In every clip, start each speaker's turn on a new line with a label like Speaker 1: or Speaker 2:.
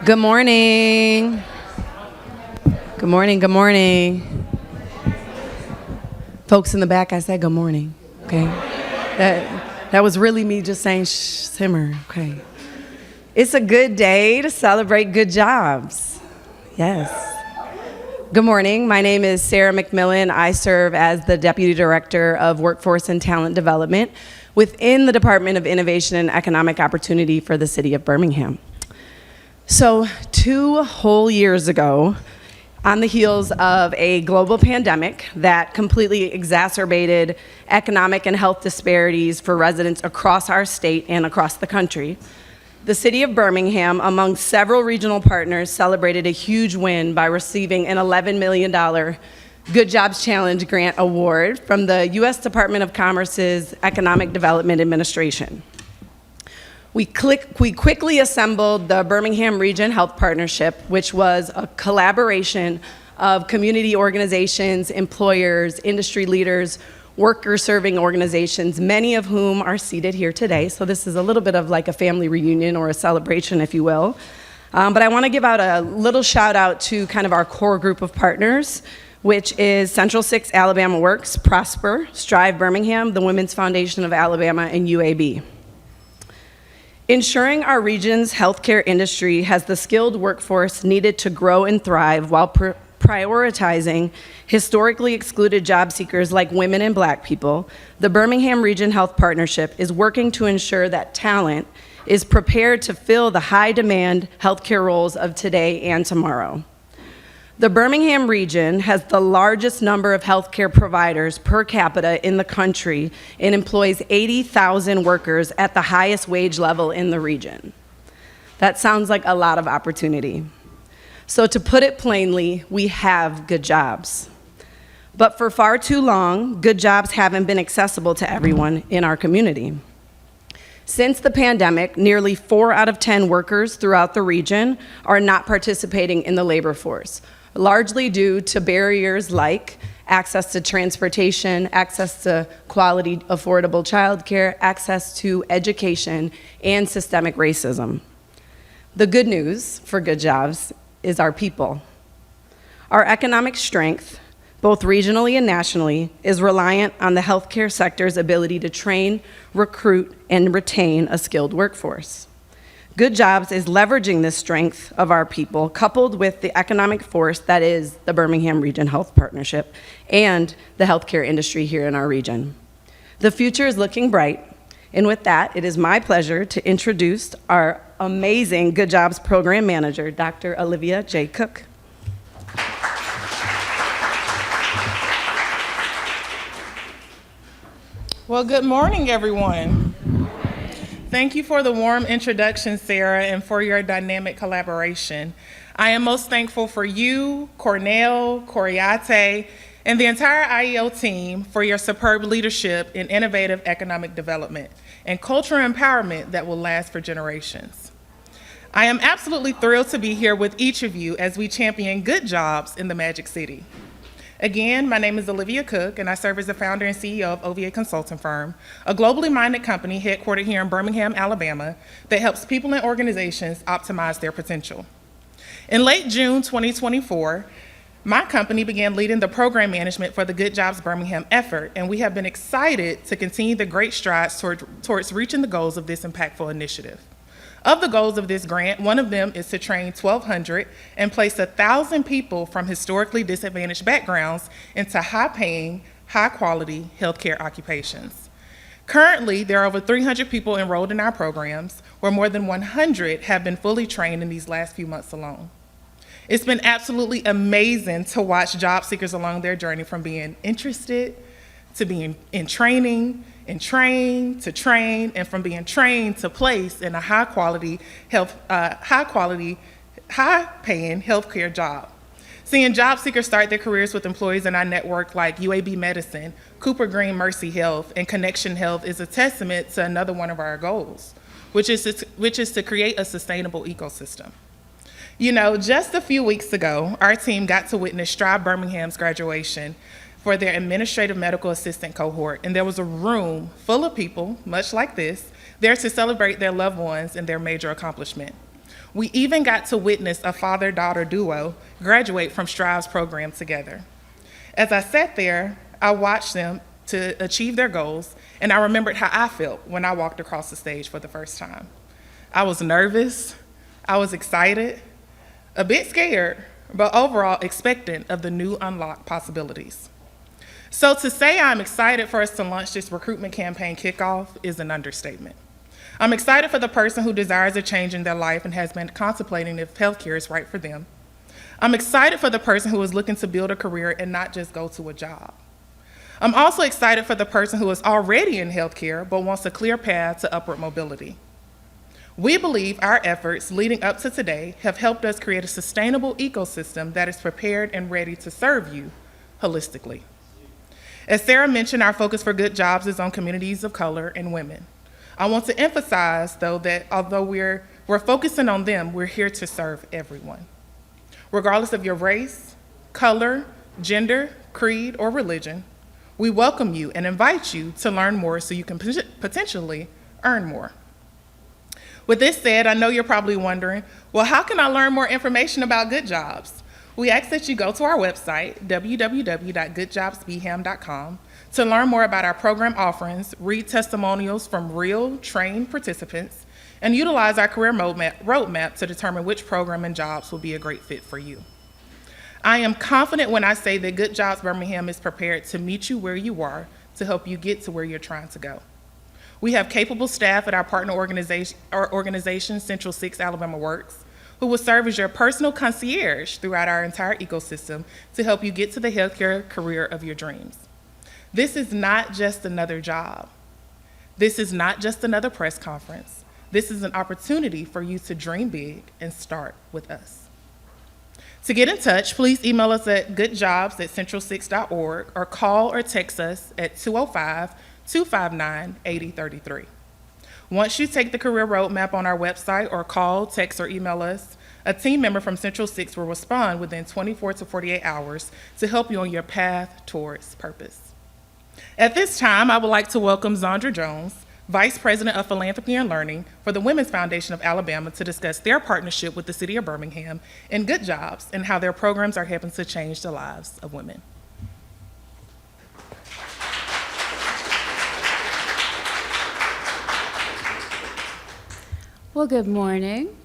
Speaker 1: Good morning. Good morning. Good morning. Folks in the back, I said good morning. Okay. That was really me just saying shh, simmer. Okay. It's a good day to celebrate good jobs. Yes. Good morning. My name is Sarah McMillan. I serve as the Deputy Director of Workforce and Talent Development within the Department of Innovation and Economic Opportunity for the City of Birmingham. So 2 whole years ago, on the heels of a global pandemic that completely exacerbated economic and health disparities for residents across our state and across the country, the City of Birmingham, among several regional partners, celebrated a huge win by receiving an $11 million Good Jobs Challenge grant award from the U.S. Department of Commerce's Economic Development Administration. We quickly assembled the Birmingham Region Health Partnership, which was a collaboration of community organizations, employers, industry leaders, worker-serving organizations, many of whom are seated here today. So this is a little bit of like a family reunion or a celebration, if you will. But I want to give out a little shout out to kind of our core group of partners, which is Central 6 Alabama Works, Prosper, Strive Birmingham, the Women's Foundation of Alabama, and UAB. Ensuring our region's healthcare industry has the skilled workforce needed to grow and thrive while prioritizing historically excluded job seekers like women and Black people, the Birmingham Region Health Partnership is working to ensure that talent is prepared to fill the high-demand healthcare roles of today and tomorrow. The Birmingham region has the largest number of healthcare providers per capita in the country and employs 80,000 workers at the highest wage level in the region. That sounds like a lot of opportunity. So to put it plainly, we have good jobs. But for far too long, good jobs haven't been accessible to everyone in our community. Since the pandemic, nearly 4 out of 10 workers throughout the region are not participating in the labor force, largely due to barriers like access to transportation, access to quality, affordable childcare, access to education, and systemic racism. The good news for good jobs is our people. Our economic strength, both regionally and nationally, is reliant on the healthcare sector's ability to train, recruit, and retain a skilled workforce. Good Jobs is leveraging this strength of our people, coupled with the economic force that is the Birmingham Region Health Partnership and the healthcare industry here in our region. The future is looking bright, and with that, it is my pleasure to introduce our amazing Good Jobs Program Manager, Dr. Olivia J. Cook.
Speaker 2: Well, good morning, everyone. Thank you for the warm introduction, Sarah, and for your dynamic collaboration. I am most thankful for you, Cornell, Coriate, and the entire IEO team for your superb leadership in innovative economic development and cultural empowerment that will last for generations. I am absolutely thrilled to be here with each of you as we champion good jobs in the Magic City. Again, my name is Olivia Cook, and I serve as the founder and CEO of OVA Consulting Firm, a globally minded company headquartered here in Birmingham, Alabama, that helps people and organizations optimize their potential. In late June 2024, my company began leading the program management for the Good Jobs Birmingham effort, and we have been excited to continue the great strides towards reaching the goals of this impactful initiative. Of the goals of this grant, one of them is to train 1,200 and place 1,000 people from historically disadvantaged backgrounds into high-paying, high-quality healthcare occupations. Currently, there are over 300 people enrolled in our programs, where more than 100 have been fully trained in these last few months alone. It's been absolutely amazing to watch job seekers along their journey from being interested to being in training, and train to train, and from being trained to place in a high-paying healthcare job. Seeing job seekers start their careers with employees in our network like UAB Medicine, Cooper Green Mercy Health, and Connection Health is a testament to another one of our goals, which is to create a sustainable ecosystem. You know, just a few weeks ago, our team got to witness Strive Birmingham's graduation for their administrative medical assistant cohort, and there was a room full of people, much like this, there to celebrate their loved ones and their major accomplishment. We even got to witness a father-daughter duo graduate from Strive's program together. As I sat there, I watched them to achieve their goals, and I remembered how I felt when I walked across the stage for the first time. I was nervous, I was excited, a bit scared, but overall expectant of the new unlocked possibilities. So to say I'm excited for us to launch this recruitment campaign kickoff is an understatement. I'm excited for the person who desires a change in their life and has been contemplating if healthcare is right for them. I'm excited for the person who is looking to build a career and not just go to a job. I'm also excited for the person who is already in healthcare but wants a clear path to upward mobility. We believe our efforts leading up to today have helped us create a sustainable ecosystem that is prepared and ready to serve you holistically. As Sarah mentioned, our focus for Good Jobs is on communities of color and women. I want to emphasize, though, that although we're focusing on them, we're here to serve everyone. Regardless of your race, color, gender, creed, or religion, we welcome you and invite you to learn more so you can potentially earn more. With this said, I know you're probably wondering, well, how can I learn more information about Good Jobs? We ask that you go to our website, www.goodjobsbham.com, to learn more about our program offerings, read testimonials from real trained participants, and utilize our career roadmap to determine which program and jobs will be a great fit for you. I am confident when I say that Good Jobs Birmingham is prepared to meet you where you are to help you get to where you're trying to go. We have capable staff at our partner organization, Central 6 Alabama Works, who will serve as your personal concierge throughout our entire ecosystem to help you get to the healthcare career of your dreams. This is not just another job. This is not just another press conference. This is an opportunity for you to dream big and start with us. To get in touch, please email us at goodjobs@central6.org or call or text us at 205-259-8033. Once you take the career roadmap on our website or call, text, or email us, a team member from Central 6 will respond within 24 to 48 hours to help you on your path towards purpose. At this time, I would like to welcome Zandra Jones, Vice President of Philanthropy and Learning for the Women's Foundation of Alabama, to discuss their partnership with the City of Birmingham and Good Jobs and how their programs are helping to change the lives of women.
Speaker 3: Well, good morning.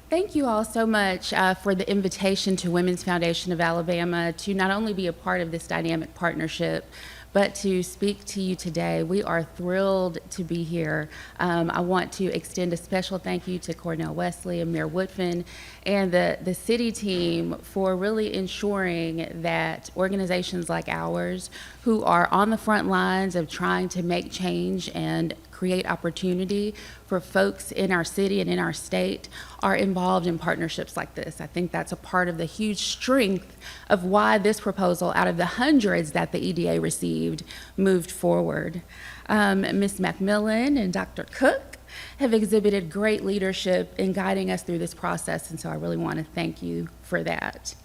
Speaker 3: Thank you all so much for the invitation to Women's Foundation of Alabama to not only be a part of this dynamic partnership, but to speak to you today. We are thrilled to be here. I want to extend a special thank you to Cornell Wesley and Mayor Woodfin and the city team for really ensuring that organizations like ours, who are on the front lines of trying to make change and create opportunity for folks in our city and in our state, are involved in partnerships like this. I think that's a part of the huge strength of why this proposal, out of the hundreds that the EDA received, moved forward. Ms. McMillan and Dr. Cook have exhibited great leadership in guiding us through this process, and so I really want to thank you for that.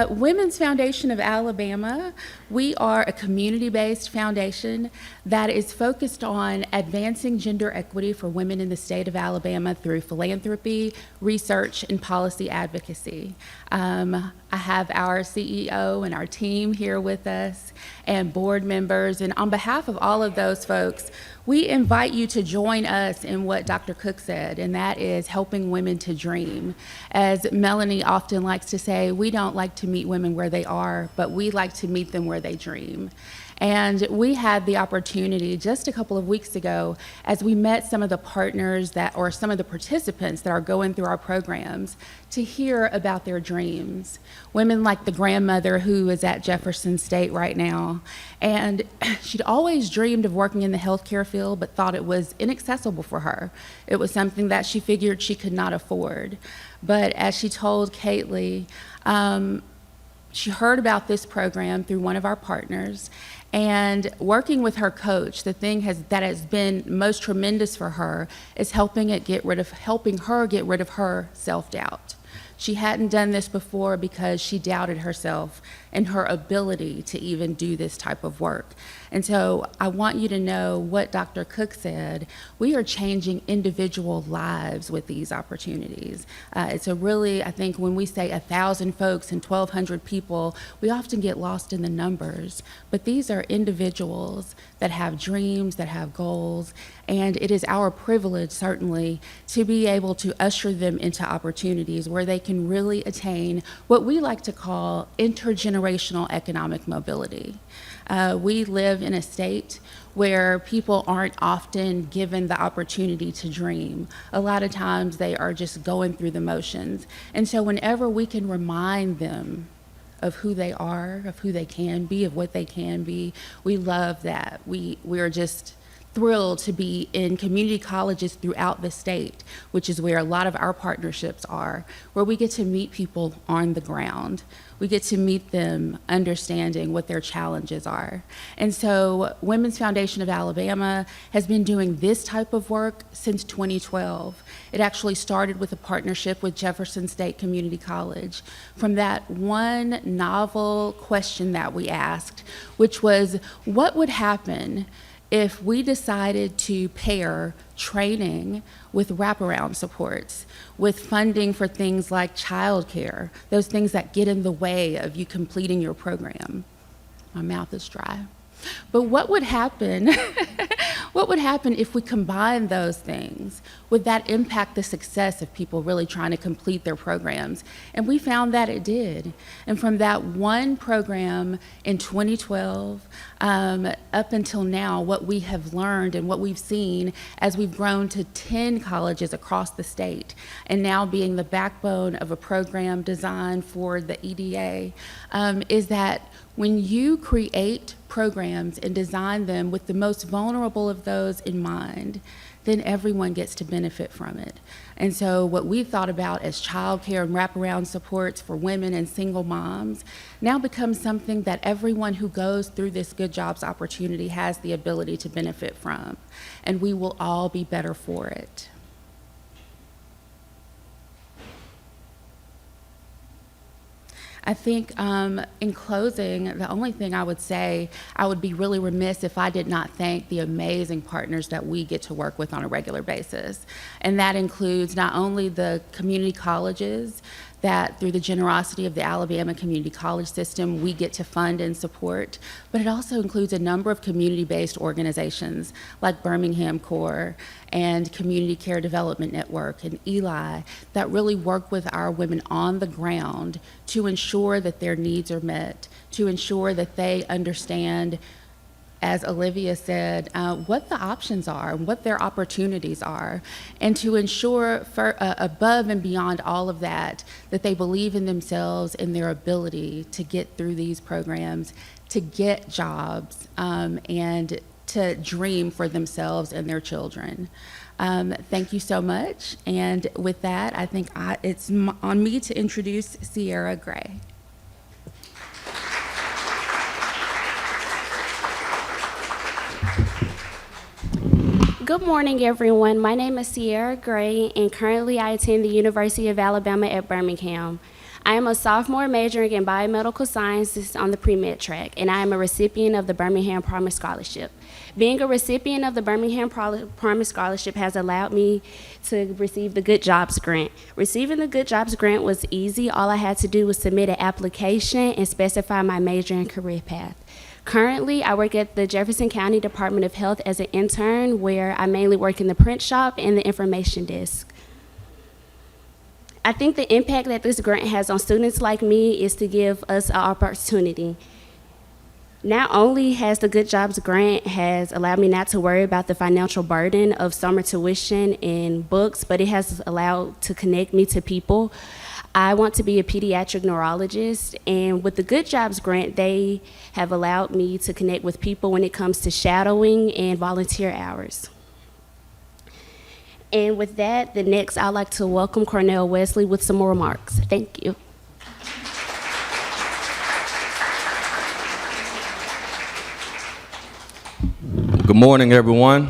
Speaker 3: Women's Foundation of Alabama, we are a community-based foundation that is focused on advancing gender equity for women in the state of Alabama through philanthropy, research, and policy advocacy. I have our CEO and our team here with us and board members, and on behalf of all of those folks, we invite you to join us in what Dr. Cook said, and that is helping women to dream. As Melanie often likes to say, we don't like to meet women where they are, but we like to meet them where they dream. And we had the opportunity just a couple of weeks ago, as we met some of the partners or some of the participants that are going through our programs, to hear about their dreams. Women like the grandmother who is at Jefferson State right now, and she'd always dreamed of working in the healthcare field, but thought it was inaccessible for her. It was something that she figured she could not afford. But as she told Kately, she heard about this program through one of our partners, and working with her coach, the thing that has been most tremendous for her is helping her get rid of her self-doubt. She hadn't done this before because she doubted herself and her ability to even do this type of work. And so I want you to know what Dr. Cook said. We are changing individual lives with these opportunities. It's a really, I think when we say 1,000 folks and 1,200 people, we often get lost in the numbers. But these are individuals that have dreams, that have goals, and it is our privilege, certainly, to be able to usher them into opportunities where they can really attain what we like to call intergenerational economic mobility. We live in a state where people aren't often given the opportunity to dream. A lot of times they are just going through the motions. And so whenever we can remind them of who they are, of who they can be, of what they can be, we love that. We're just thrilled to be in community colleges throughout the state, which is where a lot of our partnerships are, where we get to meet people on the ground. We get to meet them understanding what their challenges are. And so Women's Foundation of Alabama has been doing this type of work since 2012. It actually started with a partnership with Jefferson State Community College from that one novel question that we asked, which was, what would happen if we decided to pair training with wraparound supports, with funding for things like childcare, those things that get in the way of you completing your program? My mouth is dry. But what would happen, what would happen if we combine those things? Would that impact the success of people really trying to complete their programs? And we found that it did. And from that one program in 2012 up until now, what we have learned and what we've seen as we've grown to 10 colleges across the state, and now being the backbone of a program designed for the EDA, is that when you create programs and design them with the most vulnerable of those in mind, then everyone gets to benefit from it. And so what we've thought about as childcare and wraparound supports for women and single moms now becomes something that everyone who goes through this Good Jobs opportunity has the ability to benefit from. And we will all be better for it. I think in closing, the only thing I would say, I would be really remiss if I did not thank the amazing partners that we get to work with on a regular basis. And that includes not only the community colleges that through the generosity of the Alabama Community College System, we get to fund and support, but it also includes a number of community-based organizations like Birmingham Core and Community Care Development Network and Eli that really work with our women on the ground to ensure that their needs are met, to ensure that they understand, as Olivia said, what the options are, what their opportunities are, and to ensure for, above and beyond all of that, that they believe in themselves and their ability to get through these programs, to get jobs, and to dream for themselves and their children. Thank you so much. And with that, I think it's on me to introduce Sierra Gray.
Speaker 4: Good morning, everyone. My name is Sierra Gray, and currently I attend the University of Alabama at Birmingham. I am a sophomore majoring in biomedical sciences on the pre-med track, and I am a recipient of the Birmingham Promise Scholarship. Being a recipient of the Birmingham Promise Scholarship has allowed me to receive the Good Jobs Grant. Receiving the Good Jobs Grant was easy. All I had to do was submit an application and specify my major and career path. Currently, I work at the Jefferson County Department of Health as an intern, where I mainly work in the print shop and the information desk. I think the impact that this grant has on students like me is to give us an opportunity. Not only has the Good Jobs Grant has allowed me not to worry about the financial burden of summer tuition and books, but it has allowed to connect me to people. I want to be a pediatric neurologist, and with the Good Jobs Grant, they have allowed me to connect with people when it comes to shadowing and volunteer hours. And with that, next I'd like to welcome Cornell Wesley with some more remarks. Thank you.
Speaker 5: Good morning, everyone.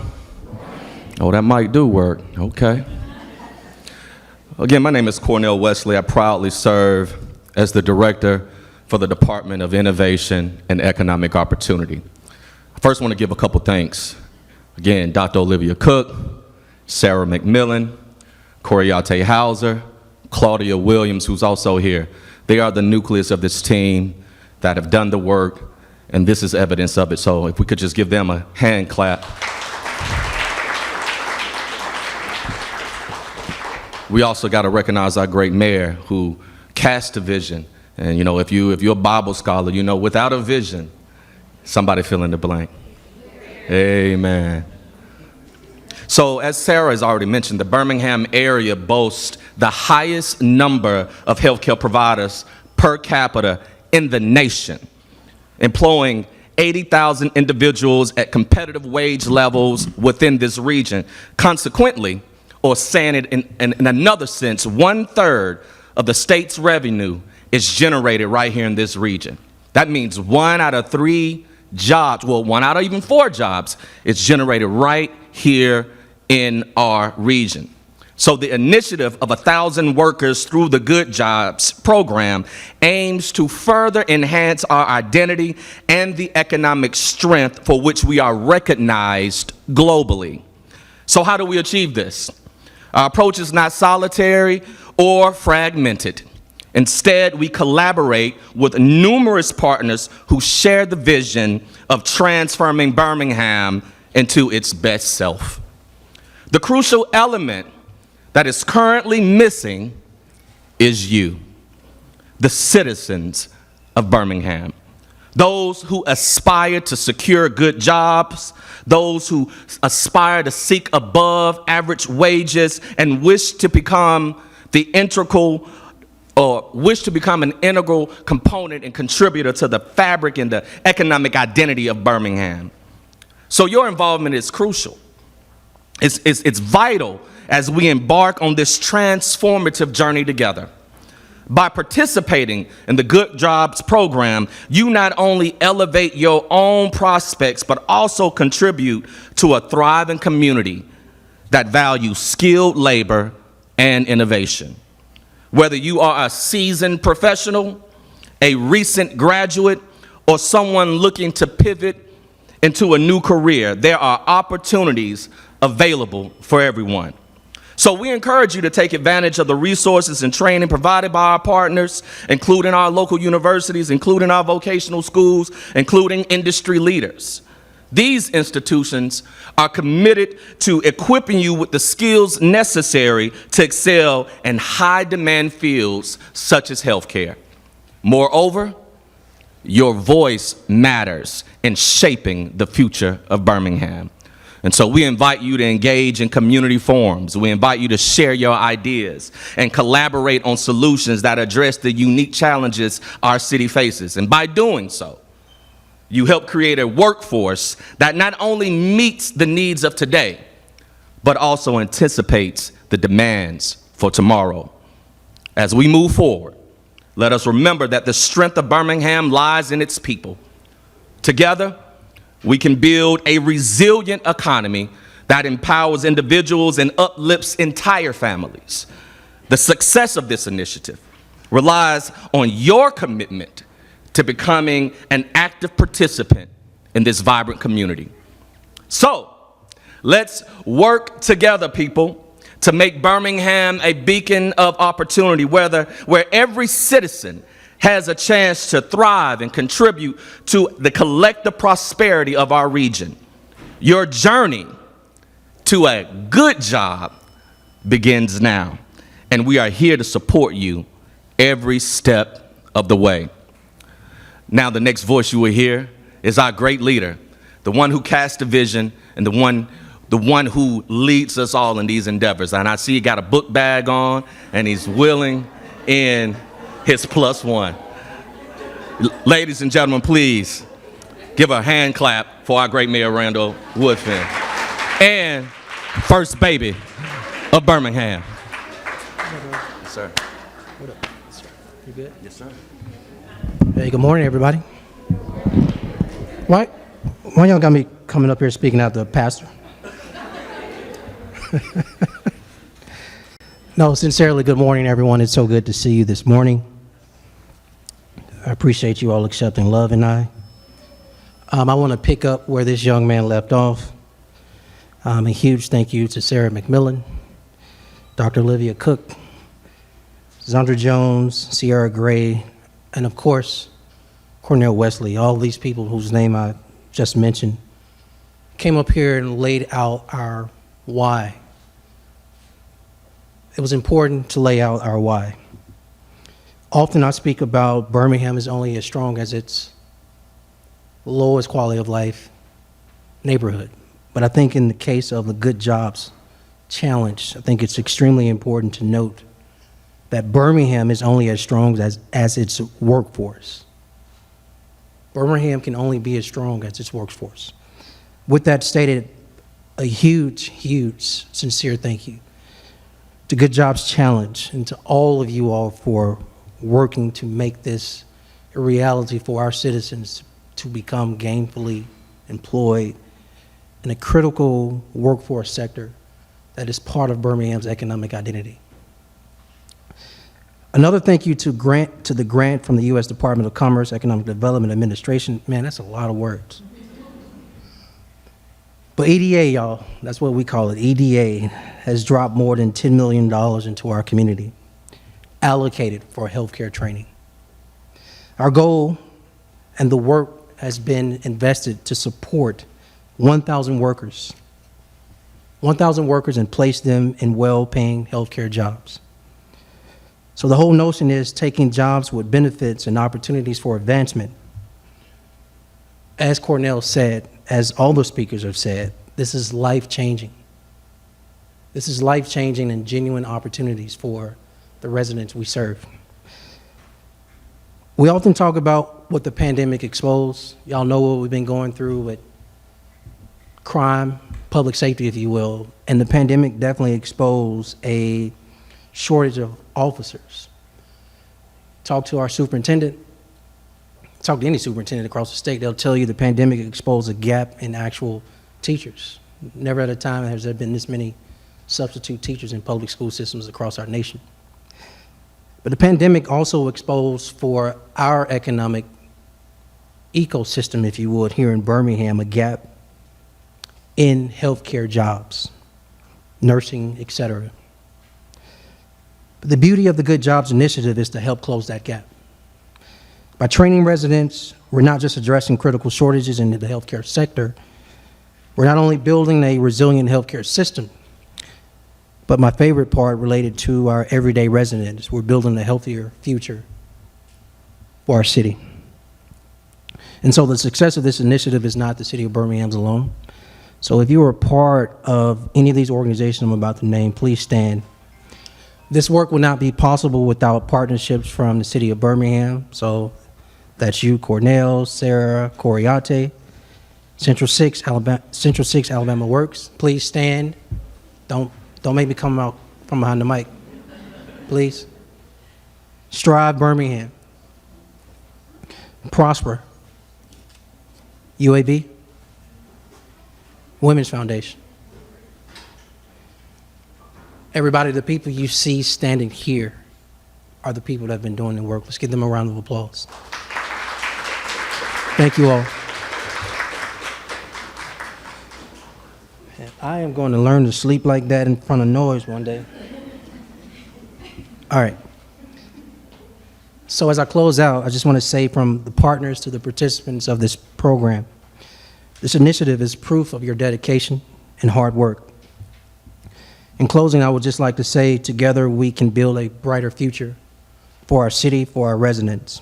Speaker 5: Oh, that mic do work. Okay. Again, my name is Cornell Wesley. I proudly serve as the director for the Department of Innovation and Economic Opportunity. I first want to give a couple thanks. Again, Dr. Olivia Cook, Sarah McMillan, Coriate Hauser, Claudia Williams, who's also here. They are the nucleus of this team that have done the work, and this is evidence of it. So if we could just give them a hand clap. We also got to recognize our great mayor who cast a vision. And if you're a Bible scholar, without a vision, somebody fill in the blank. Amen. So as Sarah has already mentioned, the Birmingham area boasts the highest number of healthcare providers per capita in the nation, employing 80,000 individuals at competitive wage levels within this region. Consequently, or saying it in another sense, 1/3 of the state's revenue is generated right here in this region. That means 1 out of 3 jobs, well, 1 out of even 4 jobs is generated right here in our region. So the initiative of 1,000 workers through the Good Jobs program aims to further enhance our identity and the economic strength for which we are recognized globally. So how do we achieve this? Our approach is not solitary or fragmented. Instead, we collaborate with numerous partners who share the vision of transforming Birmingham into its best self. The crucial element that is currently missing is you, the citizens of Birmingham. Those who aspire to secure good jobs, those who aspire to seek above average wages and wish to become an integral component and contributor to the fabric and the economic identity of Birmingham. So your involvement is crucial. It's vital as we embark on this transformative journey together. By participating in the Good Jobs program, you not only elevate your own prospects, but also contribute to a thriving community that values skilled labor and innovation. Whether you are a seasoned professional, a recent graduate, or someone looking to pivot into a new career, there are opportunities available for everyone. So we encourage you to take advantage of the resources and training provided by our partners, including our local universities, including our vocational schools, including industry leaders. These institutions are committed to equipping you with the skills necessary to excel in high-demand fields such as healthcare. Moreover, your voice matters in shaping the future of Birmingham. And so we invite you to engage in community forums. We invite you to share your ideas and collaborate on solutions that address the unique challenges our city faces. And by doing so, you help create a workforce that not only meets the needs of today, but also anticipates the demands for tomorrow. As we move forward, let us remember that the strength of Birmingham lies in its people. Together, we can build a resilient economy that empowers individuals and uplifts entire families. The success of this initiative relies on your commitment to becoming an active participant in this vibrant community. So, let's work together, people, to make Birmingham a beacon of opportunity, where every citizen has a chance to thrive and contribute to the collective prosperity of our region. Your journey to a good job begins now, and we are here to support you every step of the way. Now, the next voice you will hear is our great leader, the one who cast a vision and the one who leads us all in these endeavors. And I see he got a book bag on, and he's willing in his +1. Ladies and gentlemen, please give a hand clap for our great Mayor Randall Woodfin and first baby of Birmingham. Yes, sir.
Speaker 6: What up? Yes, sir. You good?
Speaker 5: Yes, sir.
Speaker 6: Hey, good morning, everybody. Why y'all got me coming up here speaking out the pastor? No, sincerely, good morning, everyone. It's so good to see you this morning. I appreciate you all accepting love and I want to pick up where this young man left off. A huge thank you to Sarah McMillan, Dr. Olivia Cook, Zandra Jones, Sierra Gray, and of course, Cornell Wesley. All these people whose name I just mentioned came up here and laid out our why. It was important to lay out our why. Often I speak about Birmingham is only as strong as its lowest quality of life neighborhood. But I think in the case of the Good Jobs Challenge, I think it's extremely important to note that Birmingham is only as strong as its workforce. Birmingham can only be as strong as its workforce. With that stated, a huge, huge, sincere thank you to Good Jobs Challenge and to all of you all for working to make this a reality for our citizens to become gainfully employed in a critical workforce sector that is part of Birmingham's economic identity. Another thank you to the grant from the U.S. Department of Commerce, Economic Development Administration. Man, that's a lot of words. But EDA, y'all, that's what we call it. EDA has dropped more than $10 million into our community, allocated for healthcare training. Our goal and the work has been invested to support 1,000 workers and place them in well-paying healthcare jobs. So the whole notion is taking jobs with benefits and opportunities for advancement. As Cornell said, as all the speakers have said, this is life-changing. This is life-changing and genuine opportunities for the residents we serve. We often talk about what the pandemic exposed. Y'all know what we've been going through with crime, public safety, if you will, and the pandemic definitely exposed a shortage of officers. Talk to our superintendent, talk to any superintendent across the state, they'll tell you the pandemic exposed a gap in actual teachers. Never at a time has there been this many substitute teachers in public school systems across our nation. But the pandemic also exposed for our economic ecosystem, if you would, here in Birmingham, a gap in healthcare jobs, nursing, et cetera. But the beauty of the Good Jobs Initiative is to help close that gap. By training residents, we're not just addressing critical shortages in the healthcare sector, we're not only building a resilient healthcare system, but my favorite part related to our everyday residents, we're building a healthier future for our city. And so the success of this initiative is not the city of Birmingham's alone. So if you are a part of any of these organizations I'm about to name, please stand. This work would not be possible without partnerships from the city of Birmingham. So that's you, Cornell, Sarah, Coriate, Central 6 Alabama Works. Please stand. Don't make me come out from behind the mic, please. Strive Birmingham. Prosper. UAB. Women's Foundation. Everybody, the people you see standing here are the people that have been doing the work. Let's give them a round of applause. Thank you all. And I am going to learn to sleep like that in front of noise one day. All right. So as I close out, I just want to say from the partners to the participants of this program, this initiative is proof of your dedication and hard work. In closing, I would just like to say together we can build a brighter future for our city, for our residents.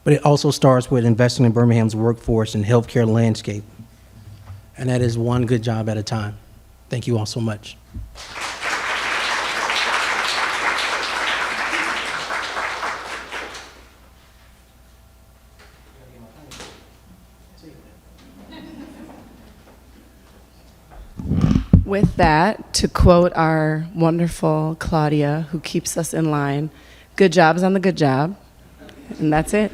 Speaker 6: But it also starts with investing in Birmingham's workforce and healthcare landscape. And that is one good job at a time. Thank you all so much.
Speaker 1: With that, to quote our wonderful Claudia, who keeps us in line, good jobs on the good job. And that's it.